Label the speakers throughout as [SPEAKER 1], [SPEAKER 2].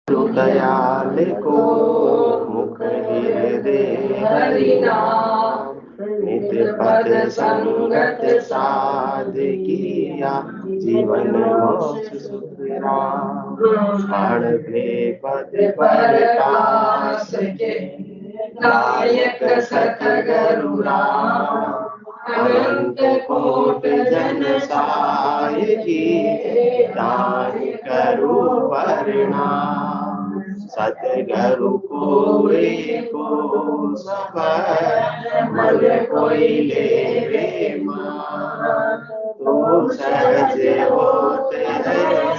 [SPEAKER 1] दयाल को मुख हृदय हरि नाम, नित पद संगत साध किया, जीवन मोक्ष सुख राम। बाण पे पद पर कास के, नायक सतगुरु राम। अनंत कोट जन साय की, दान करु परिणाम। सतगुरु कोई को सब, मन कोई ले मान। तू सहज होते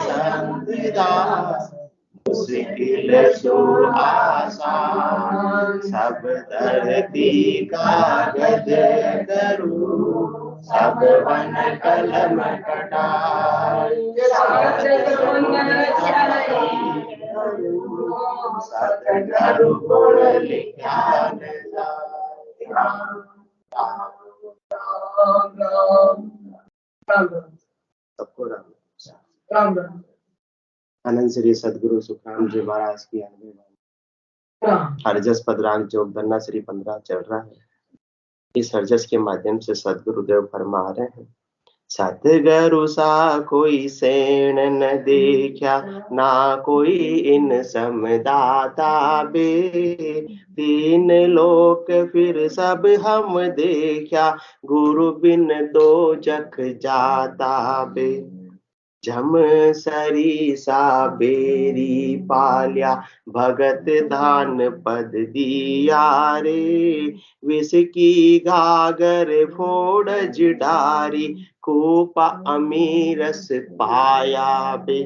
[SPEAKER 1] संत दास, मुश्किल सो आसान। सब धरती कागज करूं, सब वन कलम कटाई। सतगुरु गुण लिखा न जाए। सबको राम राम राम। आनंद श्री सदगुरु सुखराम जी महाराज की 90 हरजस पदराग चौक धरना श्री 15 चल रहा है। इस हरजस के माध्यम से सदगुरुदेव फरमा रहे हैं, सतगुरु सा कोई सेण न देखा, ना कोई इन समदाता बे। तीन लोक फिर सब हम देखा, गुरु बिन दो जख जाता बे। जम सरीसा बेरी पाल्या, भगत धान पद दिया रे। विष की गागर फोड़ डारी, खूपा अमीरस पाया बे।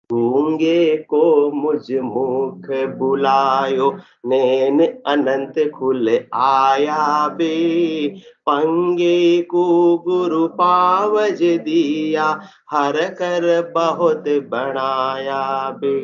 [SPEAKER 1] गूंगे को मुझ मुख बुलायो, नैन अनंत खुल आया बे। पंगे को गुरु पावज दिया, हर कर बहुत बनाया बे।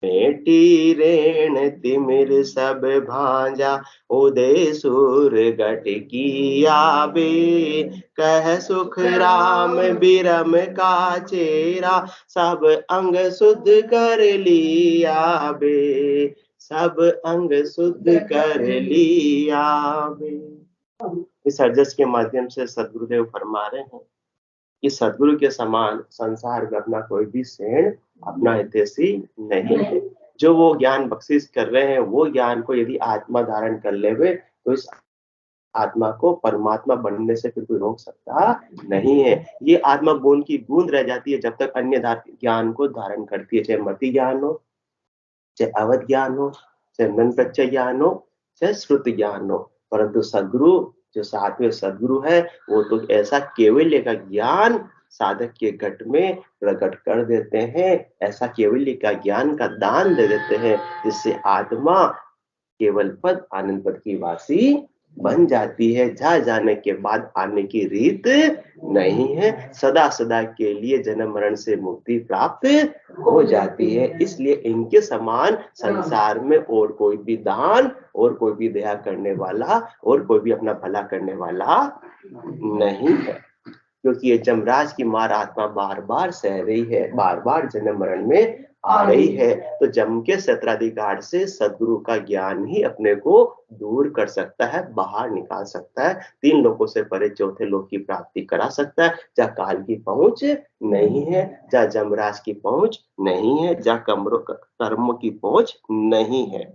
[SPEAKER 1] बेटी रेण तिमिर सब भांजा, उदय सूर गट किया बे। कह सुख राम बिरम का चेरा, सब अंग शुद्ध कर लिया बे। सब अंग शुद्ध कर लिया बे। इस हरजस के माध्यम से सदगुरुदेव फरमा रहे हैं कि सदगुरु के समान संसार में अपना कोई भी सेण, अपना हितैषी नहीं है। जो वो ज्ञान बख्शिश कर रहे हैं, वो ज्ञान को यदि आत्मा धारण कर लेवे, तो इस आत्मा को परमात्मा बनने से फिर कोई रोक सकता नहीं है। ये आत्मा बूंद की बूंद रह जाती है जब तक अन्य ज्ञान को धारण करती है, चाहे मति ज्ञान हो, चाहे अवध ज्ञान हो, चाहे मन प्रत्यय ज्ञान हो, चाहे श्रुति ज्ञान हो। परंतु सदगुरु, जो सातवें सदगुरु है, वो तो ऐसा केवल्य का ज्ञान साधक के घट में प्रकट कर देते हैं। ऐसा केवल्य का ज्ञान का दान दे देते हैं, जिससे आत्मा केवल पद आनंद पद की वासी बन जाती है। जा जाने के बाद आने की रीत नहीं है। सदा सदा के लिए जन्म मरण से मुक्ति प्राप्त हो जाती है। इसलिए इनके समान संसार में और कोई भी दान, और कोई भी दया करने वाला, और कोई भी अपना भला करने वाला नहीं है। क्योंकि ये जमराज की मार आत्मा बार बार सह रही है, बार बार जन्म मरण में आ रही है। तो जम के सत्राधिकार से सदगुरु का ज्ञान ही अपने को दूर कर सकता है, बाहर निकाल सकता है, 3 लोकों से परे चौथे लोक की प्राप्ति करा सकता है। जहाँ काल की पहुंच नहीं है, जहाँ जमराज की पहुंच नहीं है, जहाँ कर्मों की पहुंच नहीं है।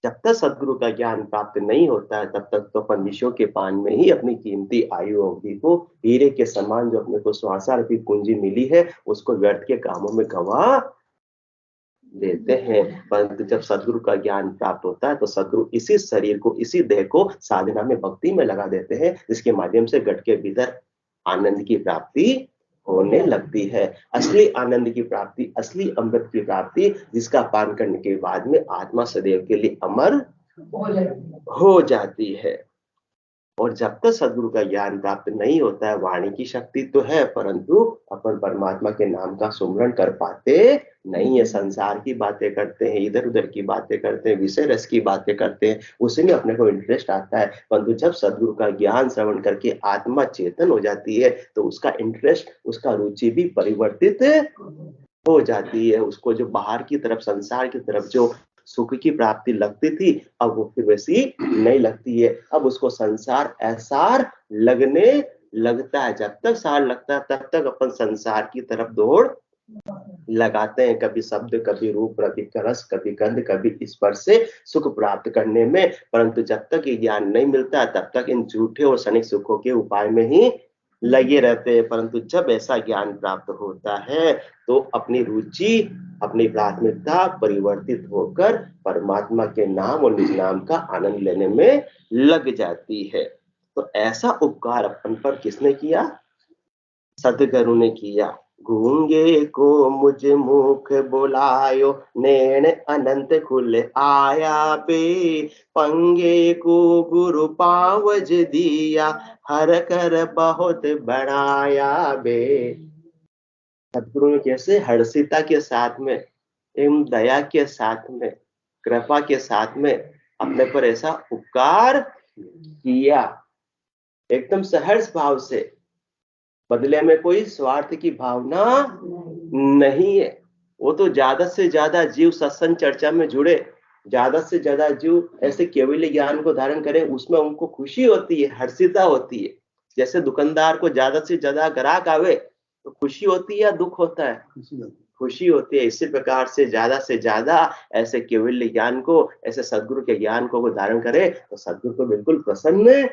[SPEAKER 1] जब तक सदगुरु का ज्ञान प्राप्त नहीं होता है, तब तक तो अपन विषयों के पान में ही अपनी कीमती आयु अवधि को हीरे के समान, जो अपने को श्वासारूपी पूंजी मिली है, उसको व्यर्थ के कामों में गवा देते हैं। परंतु जब सदगुरु का ज्ञान प्राप्त होता है, तो सदगुरु इसी शरीर को, इसी देह को साधना में, भक्ति में लगा देते हैं, जिसके माध्यम से घट के भीतर आनंद की प्राप्ति होने लगती है। असली आनंद की प्राप्ति, असली अमृत की प्राप्ति, जिसका पान करने के बाद में आत्मा सदैव के लिए अमर हो जाती है। और जब तक सदगुरु का ज्ञान प्राप्त नहीं होता है, वाणी की शक्ति तो है, परंतु अपन परमात्मा के नाम का सुमरण कर पाते नहीं है। संसार की बातें करते हैं, इधर उधर की बातें करते हैं, विषय रस की बातें करते हैं, उसी में अपने को इंटरेस्ट आता है। परंतु जब सदगुरु का ज्ञान श्रवण करके आत्मा चेतन हो जाती है, तो उसका इंटरेस्ट, उसका रुचि भी परिवर्तित हो जाती है। उसको जो बाहर की तरफ, संसार की तरफ जो सुख की प्राप्ति लगती थी, अब वो फिर वैसी नहीं लगती है। अब उसको संसार ऐसार लगने लगता है। जब तक सार लगता है तब तक अपन संसार की तरफ दौड़ लगाते हैं, कभी शब्द, कभी रूप, कभी रस, कभी गंध, कभी स्पर्श से सुख प्राप्त करने में। परंतु जब तक ये ज्ञान नहीं मिलता तब तक इन झूठे और क्षणिक सुखों के उपाय में ही लगे रहते हैं। परंतु जब ऐसा ज्ञान प्राप्त होता है तो अपनी रुचि, अपनी प्राथमिकता परिवर्तित होकर परमात्मा के नाम और निज नाम का आनंद लेने में लग जाती है। तो ऐसा उपकार अपन पर किसने किया? सदगुरु ने किया। गूंगे को मुझ मुख बुलायो, नैन अनंत खुल आया बे, पंगे को गुरु पावज दिया, हर कर बहुत बढ़ाया बे। सदगुरु ने कैसे हर्षिता के साथ में एवं दया के साथ में, कृपा के साथ में अपने पर ऐसा उपकार किया, एकदम सहर्ष भाव से। बदले में कोई स्वार्थ की भावना नहीं है। वो तो ज्यादा से ज्यादा जीव सत्संग चर्चा में जुड़े, ज्यादा से ज्यादा जीव ऐसे केवल ज्ञान को धारण करें, उसमें उनको खुशी होती है, हर्षिता होती है। जैसे दुकानदार को ज्यादा से ज्यादा ग्राहक आवे तो खुशी होती है या दुख होता है? खुशी होती है। इसी प्रकार से ज्यादा ऐसे केवल ज्ञान को, ऐसे सदगुरु के ज्ञान को धारण करे तो सदगुरु को बिल्कुल प्रसन्न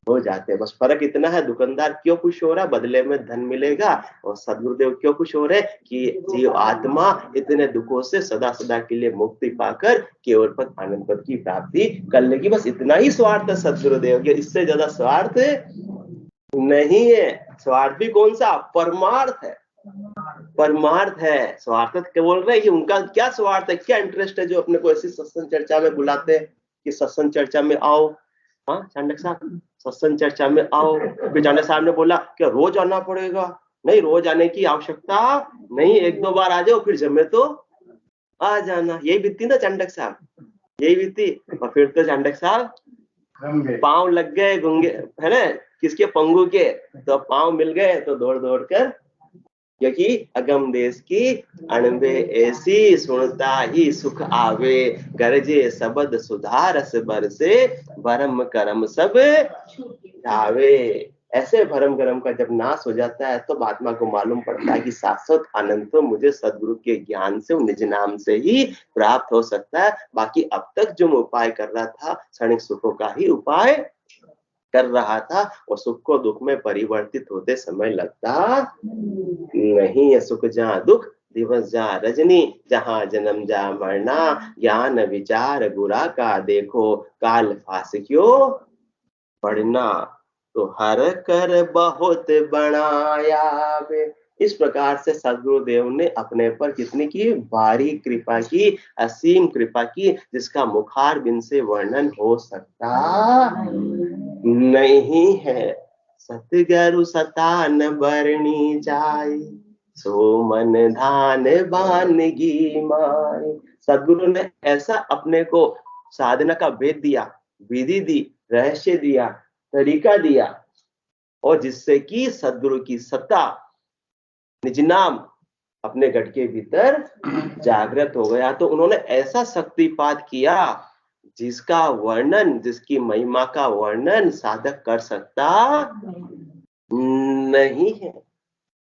[SPEAKER 1] हो जाते हैं। बस फर्क इतना है, दुकानदार क्यों खुश हो रहा है? बदले में धन मिलेगा। और सदगुरुदेव क्यों खुश हो रहे कि जीव आत्मा इतने दुखों से सदा सदा के लिए मुक्ति पाकर केवल पद आनंद पद की प्राप्ति कर लेगी। बस इतना ही स्वार्थ है सदगुरुदेव के, इससे ज्यादा स्वार्थ नहीं है। स्वार्थ भी कौन सा? परमार्थ है, परमार्थ है। स्वार्थ क्या बोल रहे हैं कि उनका क्या स्वार्थ है, क्या इंटरेस्ट है जो अपने को ऐसी सत्संग चर्चा में बुलाते हैं कि सत्संग चर्चा में आओ। हाँ चाणक्य साहब, सत्संग चर्चा में आओ। फिर चाणक्य साहब ने बोला क्या रोज आना पड़ेगा? नहीं, रोज आने की आवश्यकता नहीं, एक दो बार आ जाओ, फिर जमे तो आ जाना। यही बीती ना चाणक्य साहब, यही बीती। और फिर तो चाणक्य साहब पांव लग गए गुंगे, है ना, किसके? पंगु के। तो पांव मिल गए तो दौड़ दौड़ कर, क्योंकि अगम देश की अणबे ऐसी, सुनता ही सुख आवे, गरजे शब्द सुधारस बरसे, भरम करम सब ढावे। ऐसे भरम करम का जब नाश हो जाता है तो आत्मा को मालूम पड़ता है कि शाश्वत आनंद तो मुझे सदगुरु के ज्ञान से, निज नाम से ही प्राप्त हो सकता है। बाकी अब तक जो मैं उपाय कर रहा था, क्षणिक सुखों का ही उपाय कर रहा था, और सुख को दुख में परिवर्तित होते समय लगता नहीं है। सुख जहाँ दुख, दिवस जहाँ रजनी, जहाँ जन्म जहाँ मरना, ज्ञान विचार बुरा का देखो, काल फास क्यों पढ़ना, तो हर कर बहुत बनाया बे। इस प्रकार से सदगुरुदेव ने अपने पर कितनी की भारी कृपा की, असीम कृपा की, जिसका मुखार बिन से वर्णन हो सकता नहीं है। सतगुरु सतान बरनी जाए, सो मन धान बानगी माए। सदगुरु ने ऐसा अपने को साधना का भेद दिया, विधि दी, रहस्य दिया, तरीका दिया, और जिससे कि सदगुरु की सत्ता, निज नाम अपने घट के भीतर जागृत हो गया। तो उन्होंने ऐसा शक्तिपात किया जिसका वर्णन, जिसकी महिमा का वर्णन साधक कर सकता नहीं है।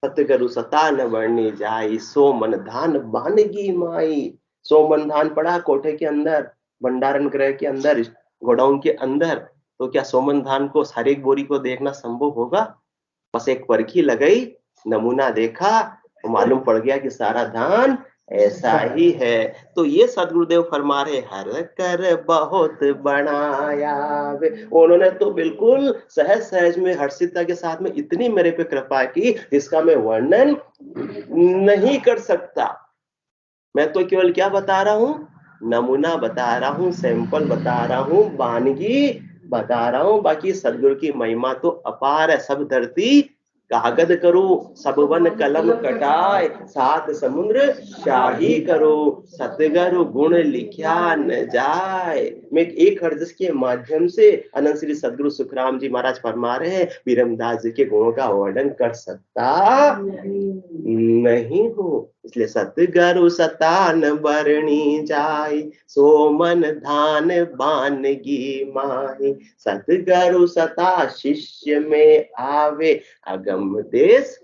[SPEAKER 1] सतगुरु सता न वर्णी जाई, सो मन धान बानगी माई। सो मन धान पड़ा कोठे के अंदर, भंडारण गृह के अंदर, गोडाउन के अंदर, तो क्या सोमन धान को, हर एक बोरी को देखना संभव होगा? बस एक परखी लगाई, नमूना देखा, तो मालूम पड़ गया कि सारा धान ऐसा ही है। तो ये सदगुरुदेव फरमा रहे, हर कर बहुत बनाया वे। उन्होंने तो बिल्कुल सहज सहज में, हर्षिता के साथ में इतनी मेरे पे कृपा की जिसका मैं वर्णन नहीं कर सकता। मैं तो केवल क्या बता रहा हूँ? नमूना बता रहा हूँ, सैंपल बता रहा हूँ, वानगी बता रहा हूँ। बाकी सदगुरु की महिमा तो अपार है। सब धरती कागज करो, सब वन कलम कटाए, सात समुद्र शाही करो, सतगुरु गुण लिखा न जाए। मैं एक हरजस के माध्यम से अनंत श्री सदगुरु सुखराम जी महाराज फरमा रहे हैं, बीरमदास जी के गुणों का वर्णन कर सकता नहीं हूँ। इसलिए सतगुरु सतान बरनी जाय, सो मन धान बानगी माही। सतगुरु सता शिष्य में आवे, अगम देश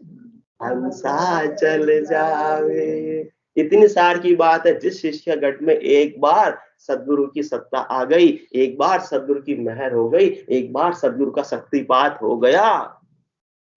[SPEAKER 1] हंसा चल जावे। इतनी सार की बात है, जिस शिष्य गढ़ में एक बार सदगुरु की सत्ता आ गई, एक बार सदगुरु की मेहर हो गई, एक बार सदगुरु का शक्तिपात हो गया,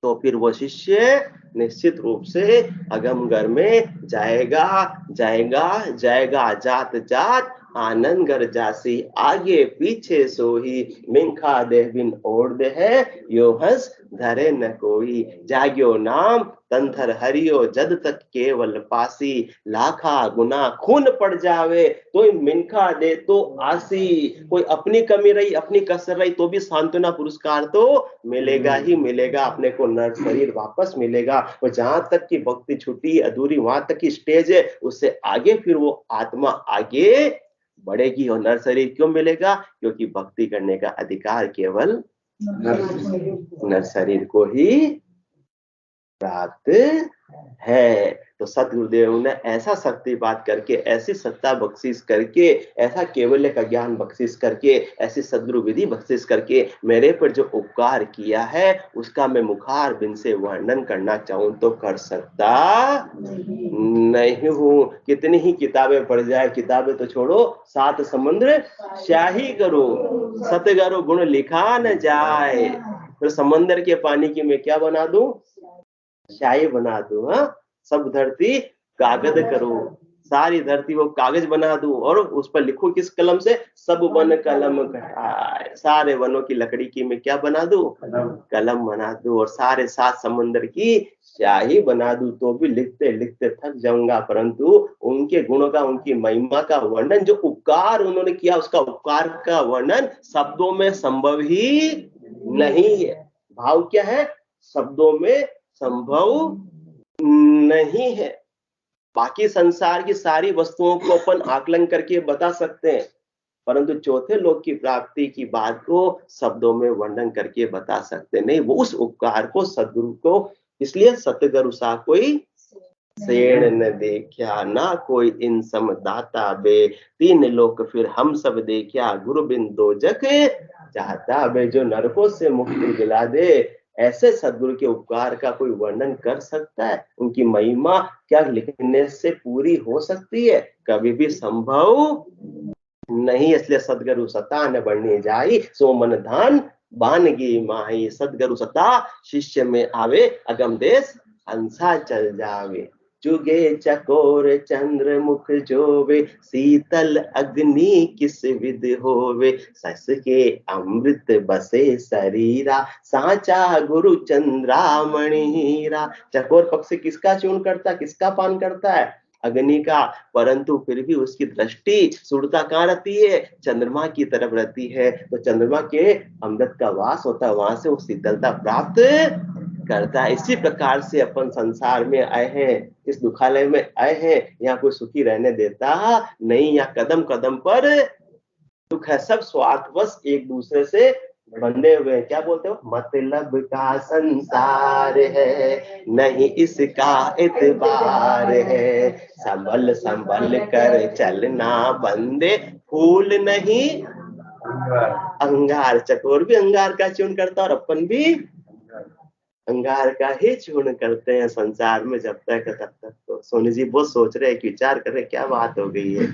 [SPEAKER 1] तो फिर वो शिष्य निश्चित रूप से अगमगर में जाएगा जाएगा जाएगा। जात जात आनंद गर जासी, आगे पीछे सोही, मिंखा देह बिन ओढ़ दे है, यो हंस धरे न कोई। जाग्यो नाम तंथर हरियो, जद तक केवल पासी, लाखा गुना खून पड़ जावे, तो मिनखा दे तो आसी। कोई अपनी कमी रही, अपनी कसर रही, तो भी सांत्वना पुरस्कार तो मिलेगा ही मिलेगा, अपने को नर शरीर वापस मिलेगा। और जहां तक की भक्ति छुटी अधूरी, वहां तक की स्टेज है, उससे आगे फिर वो आत्मा आगे बढ़ेगी। और नर शरीर क्यों मिलेगा? क्योंकि भक्ति करने का अधिकार केवल नर शरीर को ही प्राप्त है। तो सतगुरुदेव ने ऐसा शक्तिपात करके, ऐसी सत्ता बख्शिश करके, ऐसा केवल्य का ज्ञान बख्शिश करके, ऐसी सदगुरु विधि बख्शिश करके मेरे पर जो उपकार किया है, उसका मैं मुखार बिन से वर्णन करना चाहूं तो कर सकता नहीं हूं। कितनी ही किताबें पढ़ जाए, किताबें तो छोड़ो, 7 समुद्र स्याही करो, सतगुरु गुण लिखा न जाए। फिर समंदर के पानी की मैं क्या बना दूं? स्याही बना दूं। हाँ, सब धरती कागज करो, सारी धरती वो कागज बना दूं, और उस पर लिखो किस कलम से? सब वन कलम कटाए। सारे वनों की लकड़ी की मैं क्या बना दूं? कलम बना दूं। और सारे 7 समुद्र की स्याही बना दूं, तो भी लिखते लिखते थक जाऊंगा, परंतु उनके गुणों का, उनकी महिमा का वर्णन, जो उपकार उन्होंने किया, उसका उपकार का वर्णन शब्दों में संभव ही नहीं है। भाव क्या है? शब्दों में संभव नहीं है। बाकी संसार की सारी वस्तुओं को अपन आकलन करके बता सकते हैं, परंतु चौथे लोक की प्राप्ति की बात को शब्दों में वर्णन करके बता सकते नहीं। वो उस उपकार को, सदगुरु को, इसलिए सतगुरु सा कोई सेण न देखा, ना कोई इन समदाता बे, 3 लोक फिर हम सब देखा, गुरु बिन दो जग चाहता बे। जो नरकों से मुक्ति दिला दे, ऐसे सदगुरु के उपकार का कोई वर्णन कर सकता है? उनकी महिमा क्या लिखने से पूरी हो सकती है? कभी भी संभव नहीं। इसलिए सदगुरु सता न बढ़ने जाई, सो मन धान बानगी माही। सदगुरु सता शिष्य में आवे, अगम देश हंसा चल जावे। जुगे चकोर चंद्र मुख जोवे, शीतल अग्नि किस विध होवे, सस के अमृत बसे शरीरा, साचा गुरु चंद्रामणि हीरा। चकोर पक्षी किसका चूर्ण करता, किसका पान करता है? अग्नि का। परंतु फिर भी उसकी दृष्टि सुरता कहाँ रहती है? चंद्रमा की तरफ रहती है। तो चंद्रमा के अमृत का वास होता है, वहां से वो शीतलता प्राप्त करता है। इसी प्रकार से अपन संसार में आए हैं, इस दुखालय में आए हैं, यहाँ कोई सुखी रहने देता नहीं। यहाँ कदम कदम पर दुख है। सब स्वार्थवश एक दूसरे से बंधे हुए हैं। क्या बोलते हो? मतलब का संसार है, नहीं इसका इतबार है, संभल संभल कर चलना बंदे, फूल नहीं अंगार। चकोर भी अंगार का चूर्ण करता, और अपन भी अंगार का ही चूर्ण करते हैं संसार में जब तक है तब तक। तो सोनी जी बहुत सोच रहे हैं, विचार कर रहे हैं, क्या बात हो गई है?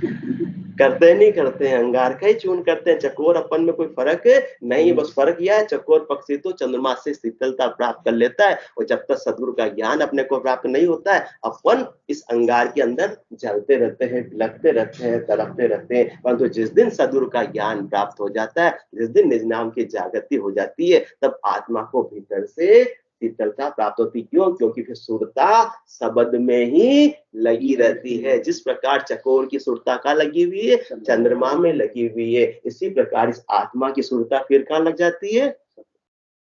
[SPEAKER 1] करते नहीं करते हैं, अंगार का ही चूर्ण करते हैं। चकोर अपन में कोई फर्क नहीं। बस फर्क यह है, चकोर पक्षी तो चंद्रमा से शीतलता प्राप्त कर लेता है, और जब तक सदगुरु का ज्ञान अपने को प्राप्त नहीं होता है, अपन इस अंगार के अंदर जलते रहते हैं, लगते रहते हैं, तड़पते रहते हैं। परंतु जिस दिन सदगुरु का ज्ञान प्राप्त हो जाता है, जिस दिन निज नाम की जागृति हो जाती है, तब आत्मा को भीतर से शीतलता प्राप्त होती। क्यों? क्योंकि फिर सुरता शब्द में ही लगी रहती है। जिस प्रकार चकोर की सुरता का लगी हुई है, चंद्रमा में लगी हुई है, इसी प्रकार इस आत्मा की सुरता फिर कहाँ लग जाती है?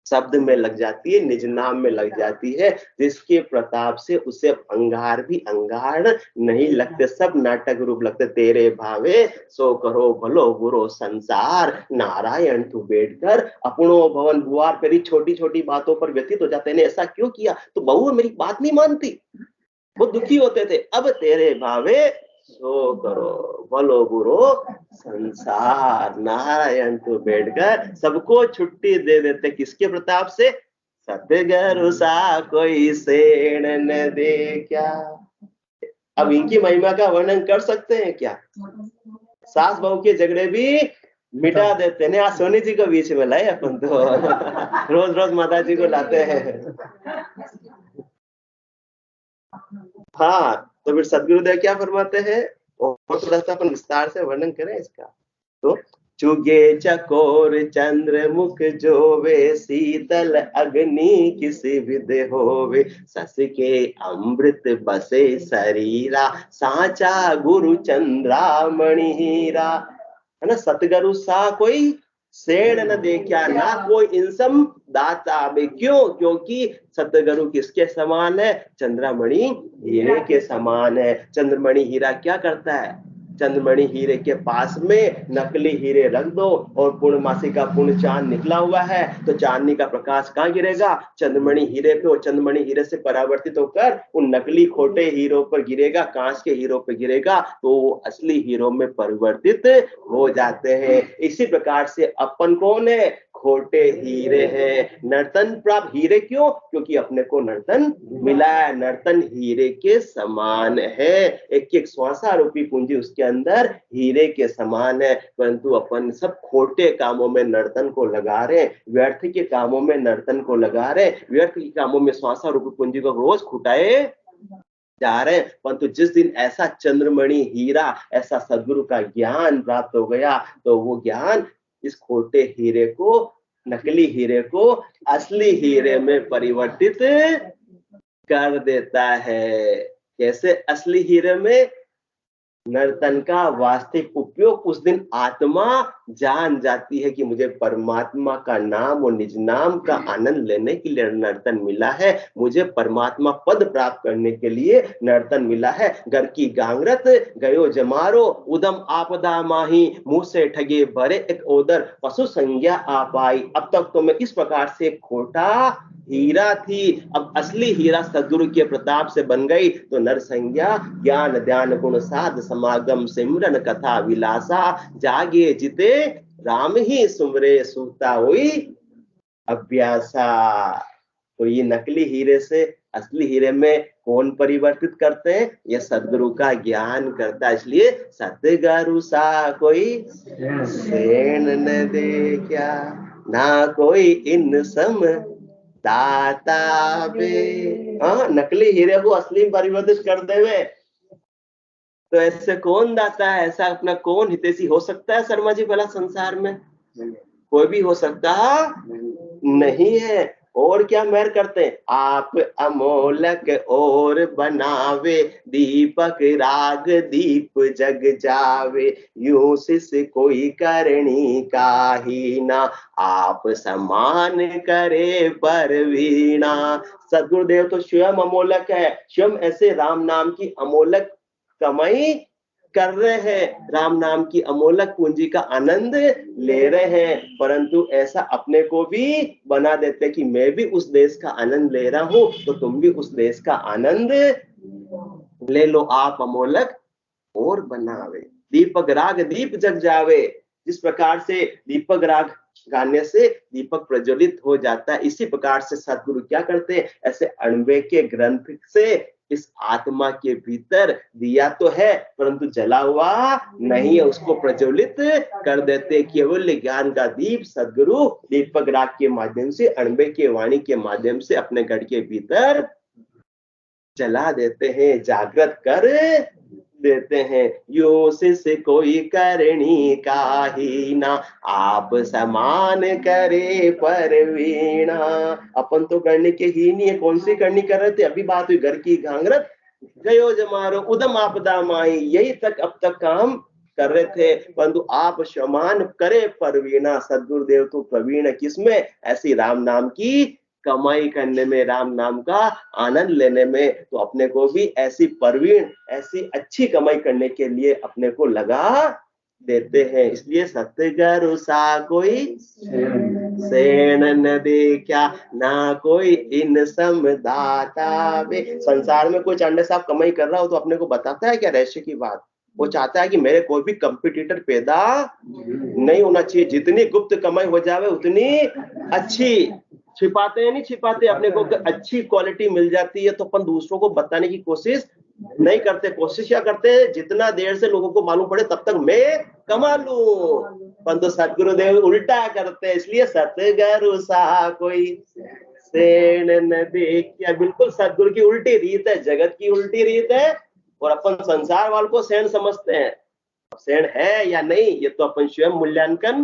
[SPEAKER 1] शब्द में लग जाती है, निज नाम में लग जाती है, जिसके प्रताप से उसे अंगार भी अंगार नहीं लगते, सब नाटक रूप लगते। तेरे भावे सो करो भलो बुरो संसार, नारायण तू बैठकर अपनो भवन बुआर पर। छोटी छोटी बातों पर व्यतीत हो जाते हैं, ऐसा क्यों किया? तो बहू मेरी बात नहीं मानती, वो दुखी होते थे। अब तेरे भावे सो करो, भलो बुरो संसार। नारायण तो बैठकर सबको छुट्टी दे देते, किसके प्रताप से? सतगुरु सा कोई सेण न दे क्या। अब इनकी महिमा का वर्णन कर सकते हैं क्या? सास बहू के झगड़े भी मिटा देते हैं। आज सोनी जी को बीच में लाए अपन तो रोज रोज माता जी को लाते हैं। हाँ, तो फिर सदगुरुदेव क्या फरमाते हैं, और थोड़ा सा अपन विस्तार से वर्णन करें इसका। तो चुगे चकोर चंद्र मुख जोवे, शीतल अग्नि किसी विद होवे, सस के अमृत बसे शरीरा, साचा गुरु चंद्रामणि हीरा। है ना, सतगुरु सा कोई सेण न देखा, ना कोई इंसम दाता। क्यों? क्योंकि सतगुरु किसके समान है? चंद्रमणि हीरे के समान है। चंद्रमणि हीरा क्या करता है? चंद्रमणि हीरे के पास में नकली हीरे रख दो, और पूर्णमासी का पूर्ण चांद निकला हुआ है, तो चांदनी का प्रकाश कहाँ गिरेगा? चंद्रमणि हीरे पे, और चंद्रमणि हीरे से परावर्तित होकर उन नकली खोटे हीरों पर गिरेगा, कांच के हीरों पर गिरेगा, तो वो असली हीरो में परिवर्तित हो जाते हैं। इसी प्रकार से अपन कौन है? खोटे हीरे हैं। नर्तन प्राप्त हीरे क्यों? क्योंकि अपने को नर्तन मिला है। नर्तन हीरे के समान है, एक एक श्वासा रूपी पूंजी उसके अंदर हीरे के समान है। परंतु अपन सब खोटे कामों में नर्तन को लगा रहे, व्यर्थ के कामों में नर्तन को लगा रहे, व्यर्थ के कामों में श्वासा रूपी पूंजी को रोज खुटाए जा रहे हैं। परंतु जिस दिन ऐसा चंद्रमणि हीरा, ऐसा सदगुरु का ज्ञान प्राप्त हो गया, तो वो ज्ञान इस खोटे हीरे को, नकली हीरे को असली हीरे में परिवर्तित कर देता है। कैसे असली हीरे में? नर्तन का वास्तविक उपयोग उस दिन आत्मा जान जाती है कि मुझे परमात्मा का नाम और निज नाम का आनंद लेने के लिए नर्तन मिला है, मुझे परमात्मा पद प्राप्त करने के लिए नर्तन मिला है। घर की गांगरत गयो जमारो, उदम आपदा माही, मुंह से ठगे भरे एक ओदर, पशु संज्ञा आप आई। अब तक तो मैं इस प्रकार से खोटा हीरा थी, अब असली हीरा सदगुरु के प्रताप से बन गई, तो नर संज्ञा ज्ञान ध्यान गुण साध समागम सिमरन कथा विलासा, जागे जिते राम ही सुमरे, सूता हुई अभ्यासा। तो ये नकली हीरे से असली हीरे में कौन परिवर्तित करते हैं? ये सदगुरु का ज्ञान करता है। इसलिए सतगुरु सा कोई सेण न दे क्या, ना कोई इन सम दाता बे। हाँ, नकली हीरे को असली में परिवर्तित कर देवे, तो ऐसे कौन दाता है? ऐसा अपना कौन हितैषी हो सकता है शर्मा जी भला संसार में? कोई भी हो सकता नहीं है। और क्या मेहर करते हैं? आप अमोलक और बनावे, दीपक राग दीप जग जावे, यूं सिस कोई करणी काहि ना, आप समान करे परवीणा। सदगुरुदेव तो स्वयं अमोलक है, स्वयं ऐसे राम नाम की अमोलक कमाई कर रहे हैं, राम नाम की अमोलक पूंजी का आनंद ले रहे हैं, परंतु ऐसा अपने को भी बना देते कि मैं भी उस देश का आनंद ले रहा हूं, तो तुम भी उस देश का आनंद ले लो। आप अमोलक और बनावे, दीपक राग दीप जग जावे। जिस प्रकार से दीपक राग गाने से दीपक प्रज्वलित हो जाता है, इसी प्रकार से सदगुरु क्या करते हैं? ऐसे अणवे के ग्रंथ से इस आत्मा के भीतर दिया तो है, परंतु जला हुआ नहीं है, उसको प्रज्वलित कर देते। केवल ज्ञान का दीप सदगुरु दीपक राग के माध्यम से, अणवे के वाणी के माध्यम से अपने घर के भीतर जला देते हैं, जागृत कर देते हैं। यो सिस कोई करणी काहि ना, आप समान करे परवीणा। अपन तो करने के ही नहीं है, कौन सी करनी कर रहे थे? अभी बात हुई घर की घांगरत गयो जमारो, उदम आपदा माई, यही तक अब तक काम कर रहे थे, परंतु आप समान करे परवीणा। सदगुरुदेव तो प्रवीण किसमें? ऐसी राम नाम की कमाई करने में, राम नाम का आनंद लेने में। तो अपने को भी ऐसी परवीण, ऐसी अच्छी कमाई करने के लिए अपने को लगा देते हैं। इसलिए सतगुरु सा कोई सेण न देखा, ना कोई इन समदाता वे। संसार में कोई चांडे साहब कमाई कर रहा हो तो अपने को बताता है क्या रहस्य की बात? वो चाहता है कि मेरे कोई भी कंपटीटर पैदा नहीं होना चाहिए, जितनी गुप्त कमाई हो जावे उतनी अच्छी। छिपाते हैं नहीं छिपाते, अपने को अच्छी क्वालिटी मिल जाती है तो अपन दूसरों को बताने की कोशिश नहीं करते। कोशिश क्या करते हैं, जितना देर से लोगों को मालूम पड़े तब तक मैं कमा लूं। परंतु सदगुरुदेव उल्टा करते हैं। इसलिए सतगुरु सा कोई सेण न देखिया, बिल्कुल सदगुरु की उल्टी रीत है, जगत की उल्टी रीत है। और अपन संसार वालों को सेण समझते हैं। सेण है या नहीं ये तो अपन स्वयं मूल्यांकन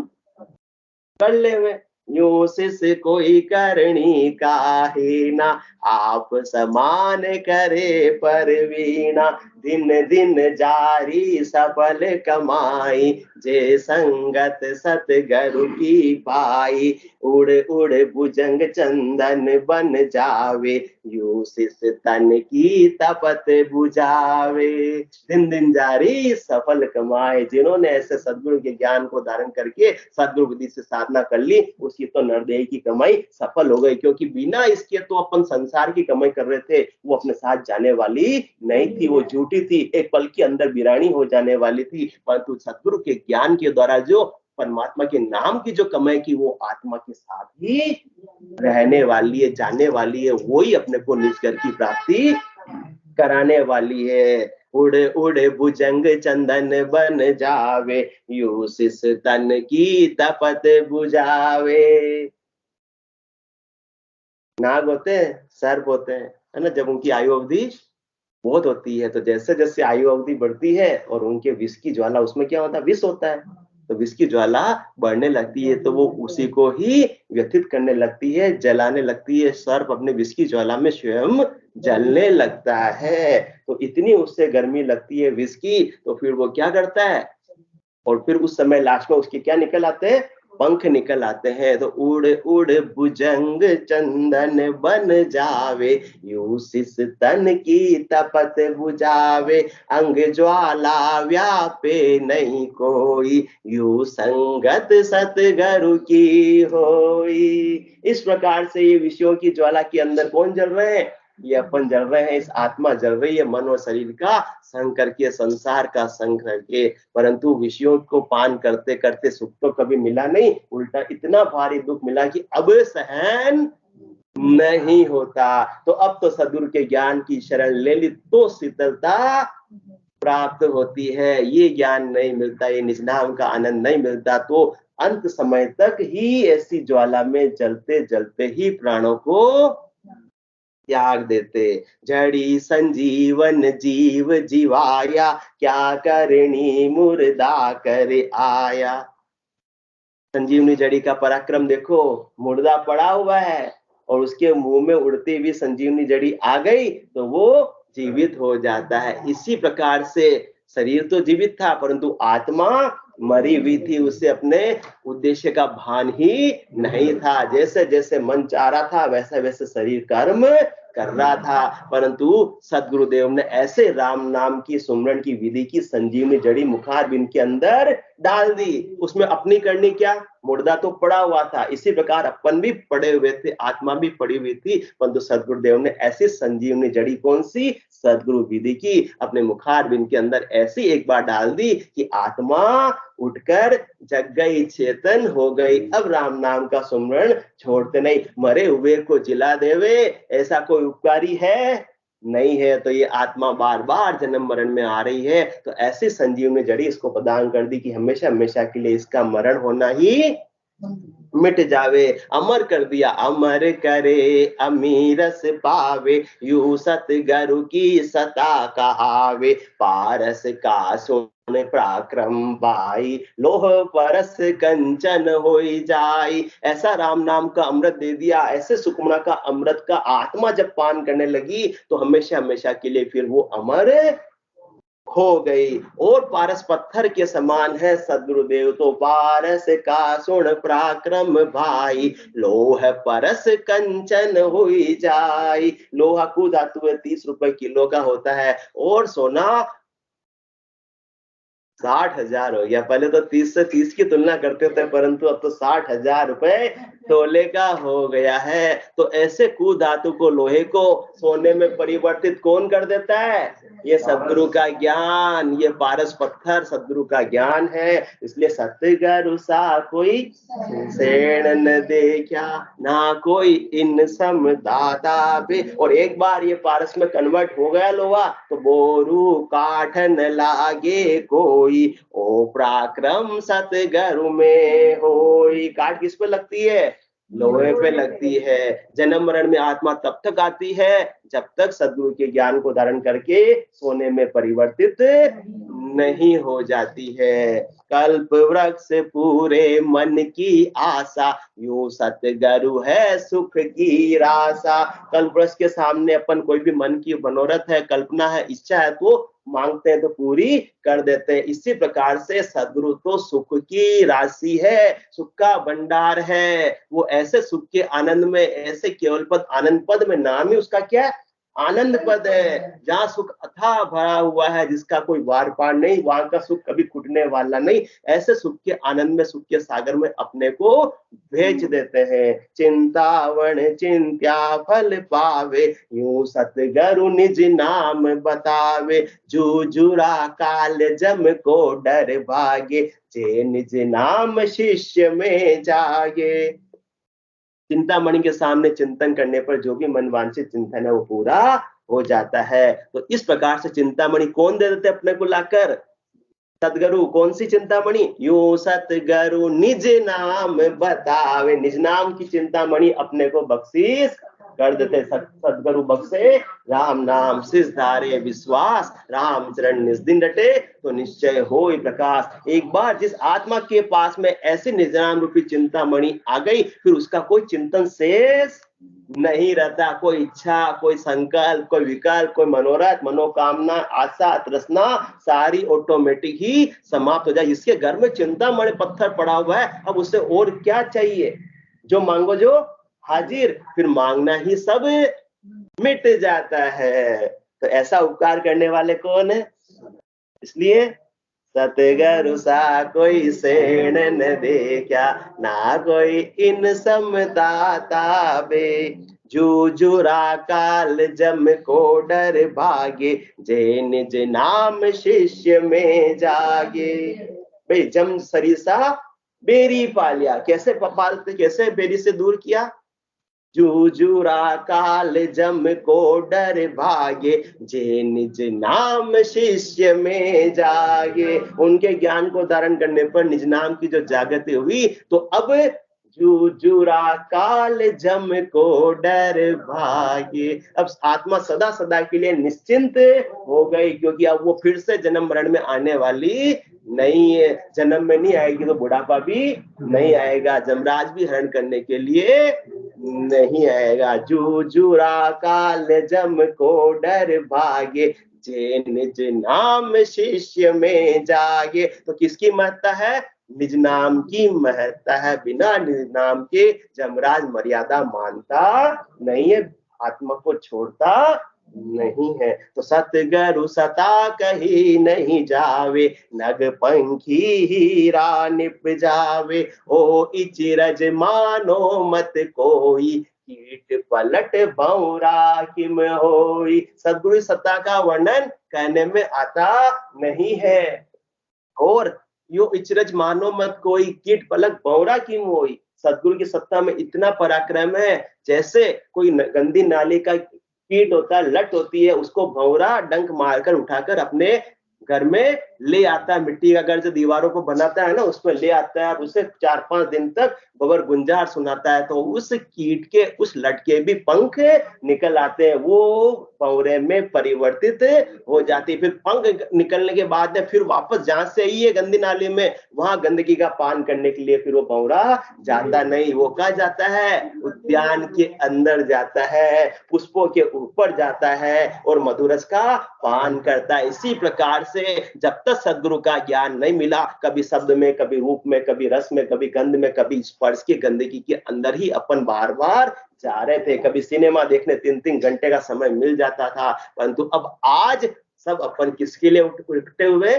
[SPEAKER 1] कर ले हुए। यूं सिस कोई करनी काहे ना, आप समान करे परवीना। दिन दिन जारी सफल कमाई, जे संगत सतगुरु की पाई। उड़ उड़ भुजंग चंदन बन जावे, यूं सिस तन की तपत बुझावे। दिन दिन जारी सफल कमाए। जिन्होंने ऐसे सदगुरु के ज्ञान को धारण करके सदगुरु विधि से साधना कर ली, उसकी तो नरदेह की कमाई सफल हो गई। क्योंकि बिना इसके तो अपन संसार की कमाई कर रहे थे, वो अपने साथ जाने वाली नहीं थी, वो झूठी थी, एक पल के अंदर वीरानी हो जाने वाली थी। परंतु सदगुरु के ज्ञान के द्वारा जो परमात्मा के नाम की जो कमाई की, वो आत्मा के साथ ही रहने वाली है, जाने वाली है, वो ही अपने को निज घर की प्राप्ति कराने वाली है। उड़ उड़ भुजंग चंदन बन जावे, यूं सिस तन की तपत बुझावे। नाग होते हैं, सर्प होते हैं, है ना, जब उनकी आयु अवधि बहुत होती है तो जैसे जैसे आयु अवधि बढ़ती है और उनके विष की ज्वाला, उसमें क्या होता है, विष होता है, तो विष की ज्वाला बढ़ने लगती है तो वो उसी को ही व्यथित करने लगती है, जलाने लगती है। सर्प अपने विष की ज्वाला में स्वयं जलने लगता है। तो इतनी उससे गर्मी लगती है विष की, तो फिर वो क्या करता है, और फिर उस समय लास्ट में उसके क्या निकल आते हैं, पंख निकल आते हैं। तो उड़ उड़ भुजंग चंदन बन जावे, यूं सिस तन की तपत बुझावे। अंग ज्वाला व्यापे नहीं कोई, यूं संगत सतगुरु की होई। इस प्रकार से ये विषयों की ज्वाला के अंदर कौन जल रहे हैं, ये अपन जल रहे हैं, इस आत्मा जल रही है, मन और शरीर का संग करके, संसार का संग करके। परंतु विषयों को पान करते करते सुख तो कभी मिला नहीं, उल्टा इतना भारी दुख मिला कि अब सहन नहीं होता। तो अब तो सदगुरु के ज्ञान की शरण ले ली तो शीतलता प्राप्त होती है। ये ज्ञान नहीं मिलता, ये निज नाम का आनंद नहीं मिलता, तो अंत समय तक ही ऐसी ज्वाला में जलते जलते ही प्राणों को त्याग देते। जड़ी संजीवन जीव जीवाया, क्या करनी मुर्दा कर आया। संजीवनी जड़ी का पराक्रम देखो, मुर्दा पड़ा हुआ है और उसके मुंह में उड़ती हुई संजीवनी जड़ी आ गई तो वो जीवित हो जाता है। इसी प्रकार से शरीर तो जीवित था परंतु आत्मा मरी हुई थी, उसे अपने उद्देश्य का भान ही नहीं था। जैसे जैसे मन चाह रहा था वैसे वैसे शरीर कर्म कर रहा था, परंतु सदगुरुदेव ने ऐसे राम नाम की सुमरन की विधि की संजीवनी जड़ी मुखार बिंद के अंदर डाल दी। उसमें अपनी करनी क्या, मुर्दा तो पड़ा हुआ था, इसी प्रकार अपन भी पड़े हुए थे, आत्मा भी पड़ी हुई थी, परंतु सदगुरुदेव ने ऐसी संजीवनी जड़ी कौन सी, सदगुरु विधि की अपने मुखार बिंद के अंदर ऐसी एक बार डाल दी कि आत्मा उठकर जग गई, चेतन हो गई। अब राम नाम का सुमरण छोड़ते नहीं। मरे हुए को जिला देवे ऐसा कोई उपकारी है नहीं है, तो ये आत्मा बार बार जन्म मरण में आ रही है, तो ऐसी संजीवनी जड़ी इसको प्रदान कर दी कि हमेशा हमेशा के लिए इसका मरण होना ही मिट जावे। अमर कर दिया, अमर करे अमीरस पावे, यू सतगुरु की सता कहावे। पारस का सुन पराक्रम बाई, लोह परस कंचन होई जाई। ऐसा राम नाम का अमृत दे दिया, ऐसे सुकुमार का अमृत का आत्मा जब पान करने लगी तो हमेशा हमेशा के लिए फिर वो अमर हो गई। और पारस पत्थर के समान है सदगुरुदेव, तो पारस का सुन पराक्रम भाई, लोह परस कंचन हुई जाई। लोहा को धातु है, 30 रुपए किलो का होता है, और सोना 60,000 हो गया। पहले तो 30 से 30 की तुलना करते थे, परंतु अब तो 60,000 रुपए तोले का हो गया है। तो ऐसे कुधातु को, लोहे को सोने में परिवर्तित कौन कर देता है? ये सद्गुरु का ज्ञान, ये पारस पत्थर सद्गुरु का ज्ञान है। इसलिए सतगुरु सा कोई सेण न देखा, ना कोई इन सम दाता बे। और एक बार ये पारस में कन्वर्ट हो गया लोहा, तो बोरू काठ न लागे कोई, ओ पराक्रम सतगुरु में होई। काठ किस पे लगती है? लोहे पे लगती है। जन्म मरण में आत्मा तब तक आती है जब तक सद्गुरु के ज्ञान को धारण करके सोने में परिवर्तित नहीं हो जाती है। कल्प वृक्ष पूरे मन की आशा, यूं सतगुरु है सुख की राशा। कल्प वृक्ष के सामने अपन कोई भी मन की मनोरथ है, कल्पना है, इच्छा है, तो मांगते हैं तो पूरी कर देते हैं। इसी प्रकार से सद्गुरु तो सुख की राशि है, सुख का भंडार है। वो ऐसे सुख के आनंद में, ऐसे केवल पद आनंद पद में, नाम ही उसका क्या है? आनंद पद है। जहाँ सुख अथाह भरा हुआ है, जिसका कोई वार पार नहीं, वहां का सुख कभी छूटने वाला नहीं। ऐसे सुख के आनंद में, सुख के सागर में अपने को भेज देते हैं। चिंतावण चिंत्या फल पावे, यूं सतगुरु निज नाम बतावे। जुजुरा काल जम को डर भागे, जे निज नाम शिष्य में जागे। चिंतामणि के सामने चिंतन करने पर जो भी मन वांछित चिंतन है वो पूरा हो जाता है। तो इस प्रकार से चिंतामणि कौन दे देते अपने को लाकर? सतगुरु। कौन सी चिंतामणि? यो सतगुरु निज नाम बतावे। निज नाम की चिंतामणि अपने को बख्शीश कर देते। सतगुरु बख्शे राम नाम सिस धारे विश्वास, राम चरण निज दिन रटे तो निश्चय होय प्रकाश। एक बार जिस आत्मा के पास में ऐसी निजनाम रूपी चिंतामणि आ गई, फिर उसका कोई चिंतन शेष नहीं रहता। कोई इच्छा, कोई संकल्प, कोई विकल्प, कोई मनोरथ, मनोकामना, आशा, तृष्णा सारी ऑटोमेटिक ही समाप्त हो जाए। इसके घर में चिंतामणि पत्थर पड़ा हुआ है, अब उसे और क्या चाहिए? जो मांगो जो हाजिर, फिर मांगना ही सब मिट जाता है। तो ऐसा उपकार करने वाले कौन है? इसलिए सतगुरु सा कोई सेण न देखा, ना कोई इन समदाता बे। जुजुरा काल जम को डर भागे, जे निज नाम शिष्य में जागे। भाई जम सरीसा बेरी पालिया, कैसे पालते, कैसे बेरी से दूर किया? जुजुरा काल जम को डर भागे, जे निज नाम शिष्य में जागे। उनके ज्ञान को धारण करने पर निज नाम की जो जागृति हुई, तो अब जुजुरा काल जम को डर भागे। अब आत्मा सदा सदा के लिए निश्चिंत हो गई, क्योंकि अब वो फिर से जन्म मरण में आने वाली नहीं है। जन्म में नहीं आएगी तो बुढ़ापा भी नहीं आएगा, जमराज भी हरण करने के लिए नहीं आएगा। जुजुरा काल जम को डर भागे, जे निज नाम शिष्य में जागे। तो किसकी महत्ता है? निज नाम की महत्ता है। बिना निज नाम के जमराज मर्यादा मानता नहीं है, आत्मा को छोड़ता नहीं है। तो सतगुरु सता कही नहीं जावे, नग पंखी हीरा निप जावे। ओ इचिरज मानो मत कोई, कीट पलट भौरा किम होई। सदगुरु सत्ता का वर्णन कहने में आता नहीं है। और यो इचरज मानो मत कोई, कीट पलट भौरा किम होई। सदगुरु की सत्ता में इतना पराक्रम है, जैसे कोई गंदी नाली का कीट होता है, लट होती है, उसको भौरा डंक मारकर उठाकर अपने घर में ले आता है। मिट्टी का घर जो दीवारों को बनाता है ना, उसमें ले आता है और उसे 4-5 दिन तक बबर गुंजार सुनाता है। तो उस कीट के, उस लटके भी पंख निकल आते हैं, वो भौरे में परिवर्तित हो जाती है। फिर पंख निकलने के बाद फिर वापस जहां से आई है गंदी नाली में, वहां गंदगी का पान करने के लिए फिर वो भौरा जाता नहीं। वो कहाँ जाता है? उद्यान के अंदर जाता है, पुष्पों के ऊपर जाता है और मधुरस का पान करता है। इसी प्रकार से जब तक सद्गुरु का ज्ञान नहीं मिला, कभी शब्द में, कभी रूप में, कभी रस में, कभी गंध में, कभी स्पर्श की गंदगी के अंदर ही अपन बार बार जा रहे थे। कभी सिनेमा देखने 3-3 घंटे का समय मिल जाता था, परंतु अब आज सब अपन किसके लिए उठते हुए?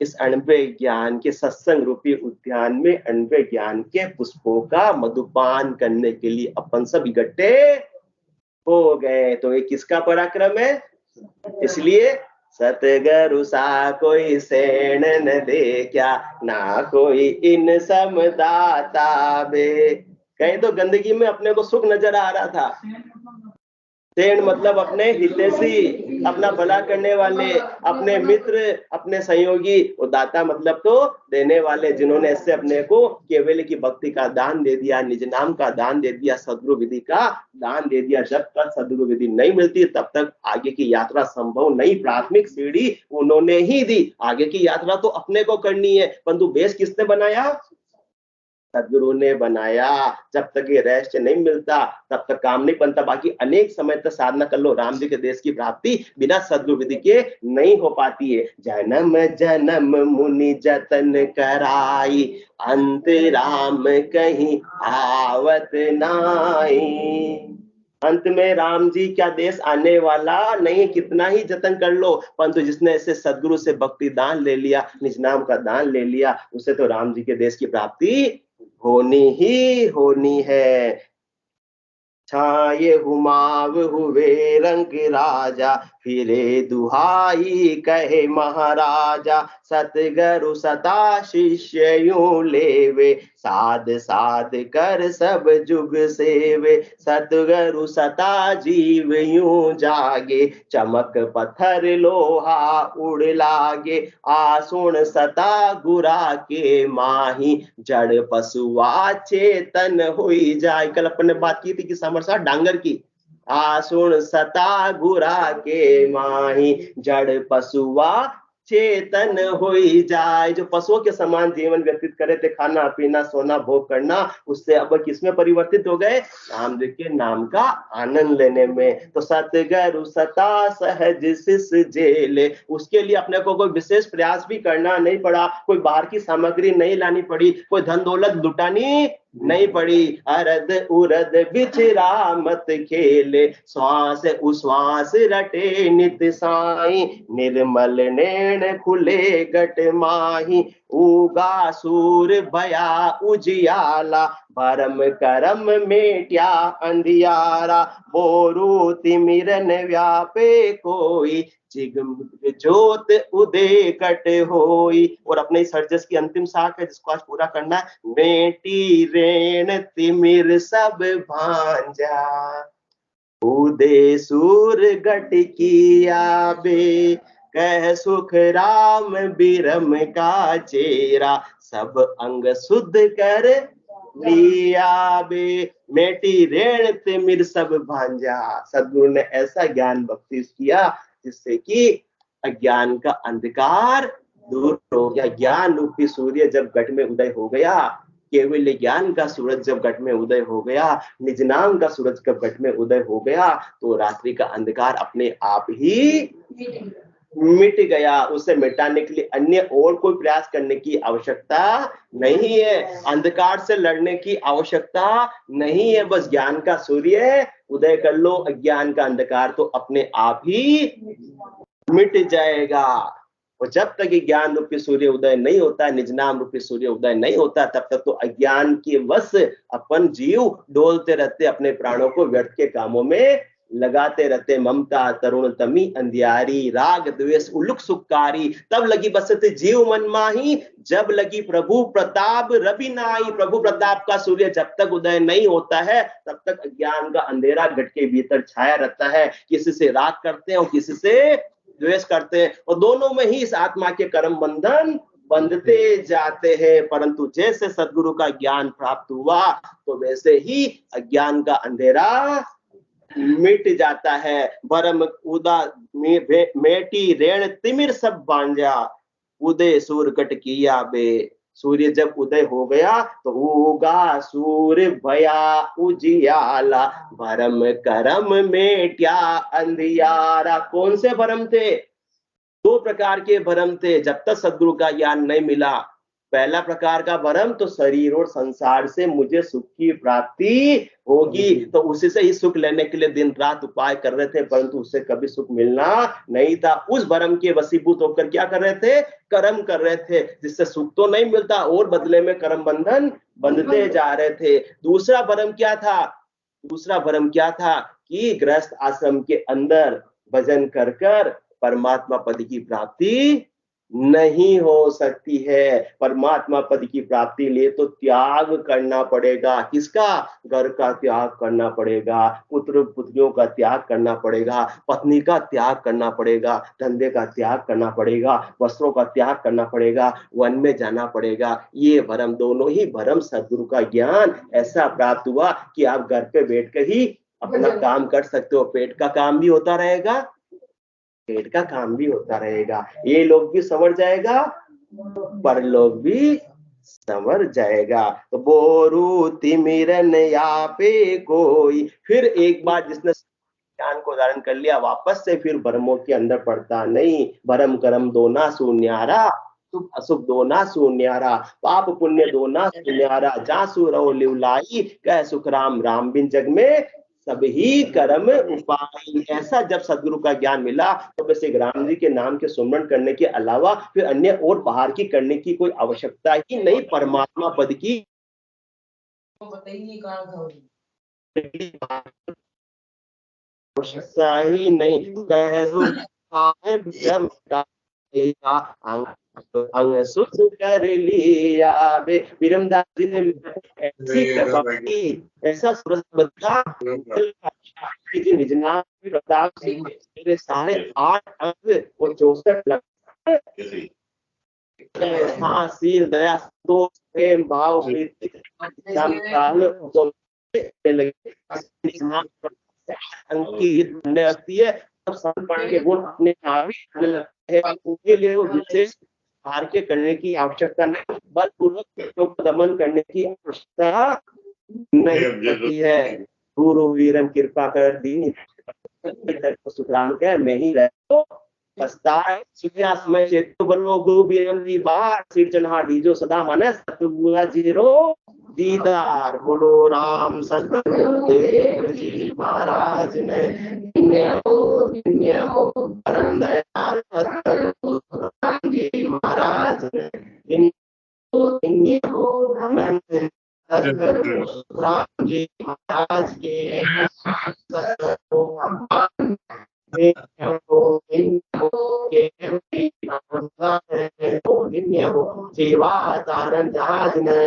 [SPEAKER 1] इस अणव्य ज्ञान के सत्संग रूपी उद्यान में अणव्य ज्ञान के पुष्पों का मधुपान करने के लिए अपन सब इकट्ठे हो गए। तो ये किसका पराक्रम है? इसलिए सतगुरु सा कोई सेण न दे क्या, ना कोई इन समदाता बे। कहीं तो गंदगी में अपने को सुख नजर आ रहा था। सेण मतलब अपने हितैषी, अपना भला करने वाले, अपने मित्र, अपने सहयोगी। और दाता मतलब तो देने वाले, जिन्होंने ऐसे अपने को केवल की भक्ति का दान दे दिया, निज नाम का दान दे दिया, सद्गुरु विधि का दान दे दिया। जब तक सद्गुरु विधि नहीं मिलती तब तक आगे की यात्रा संभव नहीं। प्राथमिक सीढ़ी उन्होंने ही दी, आगे की यात्रा तो अपने को करनी है। परंतु बेस किसने बनाया? सदगुरु ने बनाया। जब तक ये रहस्य नहीं मिलता तब तक काम नहीं बनता। बाकी अनेक समय तक साधना कर लो, राम जी के देश की प्राप्ति बिना सदगुरु विधि के नहीं हो पाती है। जन्म जन्म मुनि जतन कराई, अंत राम कहीं आवत नाई। अंत में राम जी क्या देश आने वाला नहीं, कितना ही जतन कर लो, परंतु जिसने ऐसे सदगुरु से भक्ति दान ले लिया, निज नाम का दान ले लिया, उसे तो राम जी के देश की प्राप्ति होनी ही होनी है। छाये हुमाव हुए रंग राजा, फिरे दुहाई कहे महाराजा। सतगुरु सता शिष्य यूं लेवे, साध साध कर सब जुग सेवे। सतगुरु सता जीव यूं जागे, चमक पत्थर लोहा उड़ लागे। आसुण सता गुरा के माही, जड़ पशुआ चेतन हुई जाए। कल अपन ने बात की थी कि समरसा डांगर की। आसुण सता गुरा के माही, जड़ पशुआ चेतन होई जाए। जो पशुओं के समान जीवन व्यतीत करे थे, खाना पीना सोना भोग करना, उससे अब किसमें परिवर्तित हो गए? राम जी के नाम का आनंद लेने में। तो सतगुरु सता सहज सिस जेले, उसके लिए अपने को कोई विशेष प्रयास भी करना नहीं पड़ा, कोई बाहर की सामग्री नहीं लानी पड़ी, कोई धन दौलत लुटानी नहीं पड़ी। अरद उरद बिचरा मत खेले, श्वास उश्वास रटे नित साई। निर्मल नैन खुले गट माही, उगा सूर भया उजियाला। भरम करम मेट्या अंधियारा, बोरू तिमिरन व्यापे कोई। जिग जोत उदय कट होई। और अपने इस हरजस की अंतिम शाख है जिसको आज पूरा करना है। मेटी रेण तिमिर सब भांजा, उदय सूर गट किया बे। कह सुख राम बिरम का चेरा, सब अंग शुद्ध कर लिया बे। मेटी रेण तिमिर सब भांजा। सदगुरु ने ऐसा ज्ञान बख्शिश किया जिससे कि अज्ञान का अंधकार दूर हो गया। ज्ञान रूपी सूर्य जब घट में उदय हो गया, केवल ज्ञान का सूरज जब घट में उदय हो गया, निज नाम का सूरज जब घट में उदय हो गया, तो रात्रि का अंधकार अपने आप ही मिट गया। उसे मिटाने के लिए अन्य और कोई प्रयास करने की आवश्यकता नहीं है, अंधकार से लड़ने की आवश्यकता नहीं है। बस ज्ञान का सूर्य उदय कर लो, अज्ञान का अंधकार तो अपने आप ही मिट जाएगा। और जब तक ये ज्ञान रूपी सूर्य उदय नहीं होता, निज नाम रूपी सूर्य उदय नहीं होता, तब तक तो अज्ञान के वश अपन जीव डोलते रहते, अपने प्राणों को व्यर्थ के कामों में लगाते रहते। ममता तरुण तमी अंधियारी, राग द्वेष उलुक सुखकारी। तब लगी बसत जीव मन माही, जब लगी प्रभु प्रताप रवि नाई। प्रभु प्रताप का सूर्य जब तक उदय नहीं होता है तब तक अज्ञान का अंधेरा घट के भीतर छाया रहता है। किसी से राग करते हैं और किसी से द्वेष करते हैं, और दोनों में ही इस आत्मा के कर्म बंधन बंधते जाते हैं। परंतु जैसे सदगुरु का ज्ञान प्राप्त हुआ तो वैसे ही अज्ञान का अंधेरा मिट जाता है। भरम उदा मेटी रेण तिमिर सब बांझा, उदय सूर कट किया बे। सूर्य जब उदय हो गया तो उगा सूर्य भया उजियाला। भरम करम मेट्या अंधियारा। कौन से भरम थे? दो प्रकार के भरम थे। जब तक सदगुरु का ज्ञान नहीं मिला पहला प्रकार का भ्रम तो शरीर और संसार से मुझे सुख की प्राप्ति होगी, तो उसी से ही सुख लेने के लिए दिन रात उपाय कर रहे थे, परंतु उससे कभी सुख मिलना नहीं था। उस भ्रम के वशीभूत होकर क्या कर रहे थे? कर्म कर रहे थे, जिससे सुख तो नहीं मिलता और बदले में कर्म बंधन बंधते जा रहे थे। दूसरा भ्रम क्या था? दूसरा भ्रम क्या था कि गृहस्थ आश्रम के अंदर भजन कर कर परमात्मा पद की प्राप्ति नहीं हो सकती है। परमात्मा पद की प्राप्ति लिए तो त्याग करना पड़ेगा। किसका? घर का त्याग करना पड़ेगा, पुत्र पुत्रियों का त्याग करना पड़ेगा, पत्नी का त्याग करना पड़ेगा, धंधे का त्याग करना पड़ेगा, वस्त्रों का त्याग करना पड़ेगा, वन में जाना पड़ेगा। ये भ्रम, दोनों ही भ्रम सद्गुरु का ज्ञान ऐसा प्राप्त हुआ कि आप घर पे बैठ कर ही अपना काम कर सकते हो। पेट का काम भी होता रहेगा, पेट का काम भी होता रहेगा। ये लोग भी संवर जाएगा, परलोक भी संवर जाएगा। तो बोरू तिमिरन या पे कोई, फिर एक बार जिसने ज्ञान को धारण कर लिया, वापस से फिर भ्रमों के अंदर पड़ता नहीं। भ्रम कर्म दोना शून्यारा, शुभ अशुभ दोना शून्यारा, पाप पुण्य दोना शून्यारा, जा सुरहो लिवलाई, कह सुख राम राम बिन जग में सभी कर्म उपाय। ऐसा जब सदगुरु का ज्ञान मिला तो वैसे राम जी के नाम के सुमरण करने के अलावा फिर अन्य और बाहर की करने की कोई आवश्यकता ही नहीं। परमात्मा पद की आवश्यकता ही नहीं। अंग सुख कर लिया बे। विरमदास जी ने ऐसी कृपा की, ऐसा सूरज बदला निज नाम प्रताप सिंह मेरे साढ़े 8 अंग और 64 लक्ष्य हासिल दया तो प्रेम भाव अंकित लगती है। सब समर्पण के गुण अपने आप ही लगते हैं, उनके लिए वो विशेष हार के करने की आवश्यकता नहीं, बलपूर्वक दमन करने की आवश्यकता नहीं होती है। गुरु वीरम कृपा कर दी सुखराम के मैं ही रहो पछताए समय चेतु बनो गुरु वीरम दी बार सिरजनहार दीजो सदा माने सतगुरु जीरो दीदार। बोलो राम सतगुरुदेव जी महाराज ने परम दयाल सतगुरु जी महाराज ने राम जी महाराज के सेवाधारण जहाज ने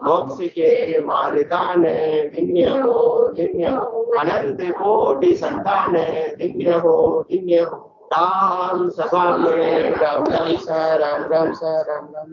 [SPEAKER 1] मोक्ष के मार्गान अनंत कोटि संतान राम सभा में राम राम राम राम राम।